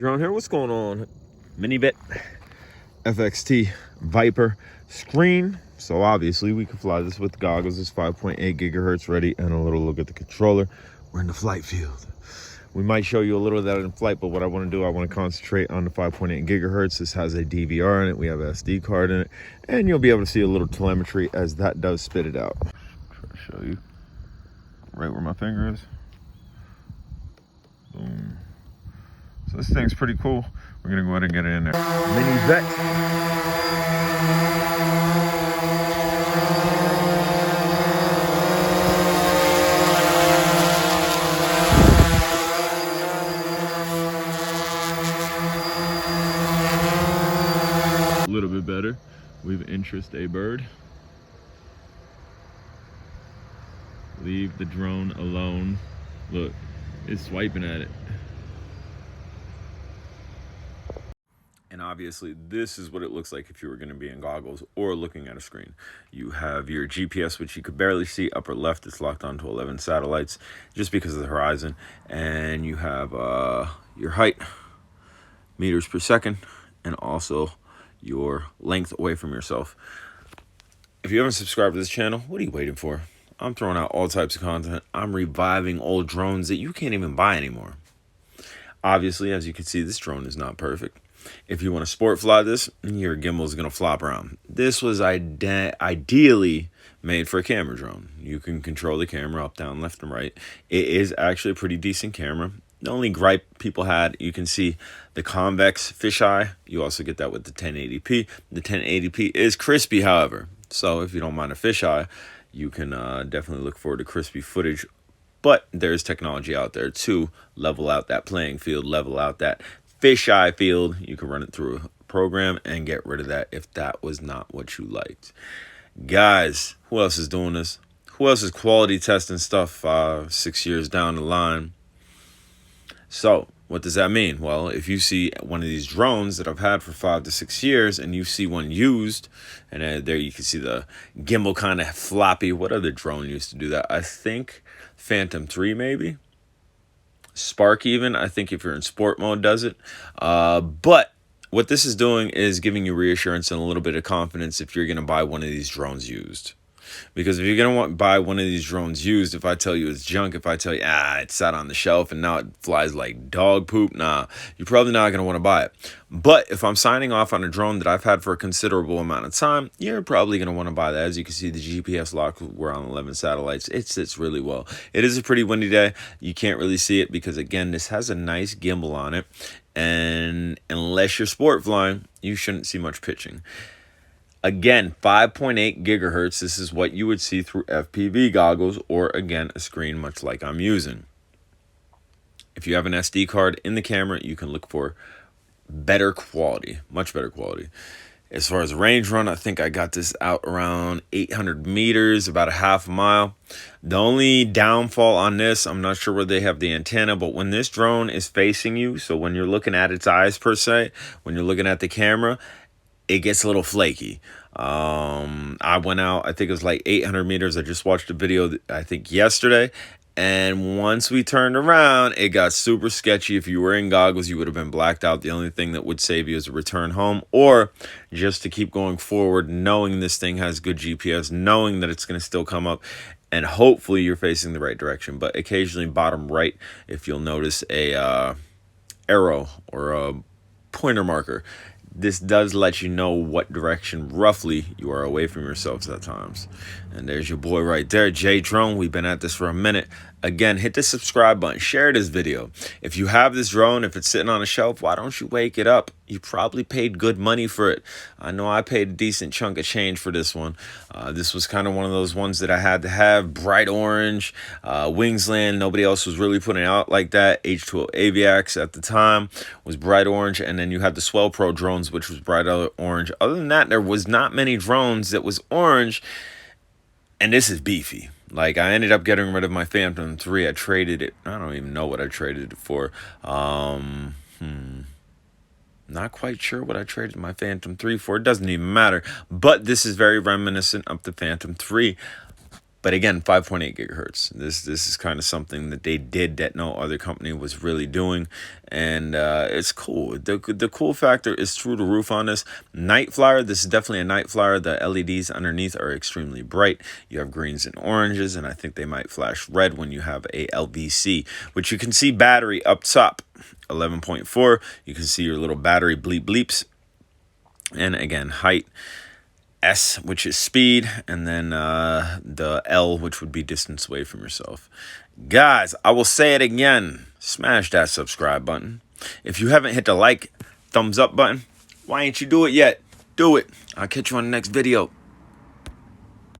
Drone here, what's going on? Minivett, FXT, Viper, screen. So obviously we can fly this with goggles. It's 5.8 gigahertz ready, and a little look at the controller. We're in the flight field. We might show you a little of that in flight, but what I want to do, I want to concentrate on the 5.8 gigahertz. This has a DVR in it. We have an SD card in it, and you'll be able to see a little telemetry as that does spit it out. Try to show you right where my finger is. Boom. So this thing's pretty cool. We're gonna go ahead and get it in there. Minivett. A little bit better. We've interest a bird. Leave the drone alone. Look, it's swiping at it. And obviously this is what it looks like if you were going to be in goggles or looking at a screen. You have your GPS, which you could barely see. Upper left, it's locked onto 11 satellites just because of the horizon. And you have your height, meters per second, and also your length away from yourself. If you haven't subscribed to this channel, what are you waiting for? I'm throwing out all types of content. I'm reviving old drones that you can't even buy anymore. Obviously, as you can see, this drone is not perfect. If you want to sport fly this, your gimbal is going to flop around. This was ideally made for a camera drone. You can control the camera up, down, left, and right. It is actually a pretty decent camera. The only gripe people had, you can see the convex fisheye. You also get that with the 1080p. The 1080p is crispy, however. So if you don't mind a fisheye, you can definitely look forward to crispy footage. But there's technology out there to level out that playing field, level out that fisheye field. You can run it through a program and get rid of that if that was not what you liked. Guys, who else is doing this? Who else is quality testing stuff 6 years down the line? So what does that mean? Well, if you see one of these drones that I've had for 5 to 6 years and you see one used, and there you can see the gimbal kind of floppy. What other drone used to do that? I think Phantom 3 maybe. Spark even, I think if you're in sport mode does it. But what this is doing is giving you reassurance and a little bit of confidence if you're going to buy one of these drones used. Because if you're going to buy one of these drones used, if I tell you it's junk, if I tell you, it sat on the shelf and now it flies like dog poop, nah, you're probably not going to want to buy it. But if I'm signing off on a drone that I've had for a considerable amount of time, you're probably going to want to buy that. As you can see, the GPS lock, we're on 11 satellites. It sits really well. It is a pretty windy day. You can't really see it because, again, this has a nice gimbal on it. And unless you're sport flying, you shouldn't see much pitching. Again, 5.8 gigahertz. This is what you would see through FPV goggles or, again, a screen much like I'm using. If you have an SD card in the camera, you can look for better quality, much better quality. As far as range run, I think I got this out around 800 meters, about a half a mile. The only downfall on this, I'm not sure where they have the antenna, but when this drone is facing you, so when you're looking at its eyes per se, when you're looking at the camera, it gets a little flaky. I went out, I think it was like 800 meters. I just watched a video, I think yesterday. And once we turned around, it got super sketchy. If you were in goggles, you would have been blacked out. The only thing that would save you is a return home or just to keep going forward, knowing this thing has good GPS, knowing that it's going to still come up. And hopefully you're facing the right direction. But occasionally bottom right, if you'll notice a arrow or a pointer marker, this does let you know what direction roughly you are away from yourselves at times. And there's your boy right there, J Drone. We've been at this for a minute. Again, hit the subscribe button, share this video. If you have this drone, if it's sitting on a shelf, why don't you wake it up? You probably paid good money for it. I know I paid a decent chunk of change for this one. This was kind of one of those ones that I had to have. Bright orange, Wingsland. Nobody else was really putting it out like that. H2O Aviax at the time was bright orange. And then you had the Swell Pro drones, which was bright orange. Other than that, there was not many drones that was orange. And this is beefy. Like, I ended up getting rid of my Phantom 3. I traded it. I don't even know what I traded it for. Not quite sure what I traded my Phantom 3 for. It doesn't even matter. But this is very reminiscent of the Phantom 3. But again, 5.8 gigahertz. This is kind of something that they did that no other company was really doing, and it's cool. The cool factor is through the roof on this. Night flyer. This is definitely a night flyer. The LEDs underneath are extremely bright. You have greens and oranges, and I think they might flash red when you have a LVC, which you can see battery up top, 11.4. You can see your little battery bleeps, and again height. S, which is speed, and then the L, which would be distance away from yourself. Guys, I will say it again. Smash that subscribe button. If you haven't hit the like, thumbs up button, why ain't you do it yet? Do it. I'll catch you on the next video.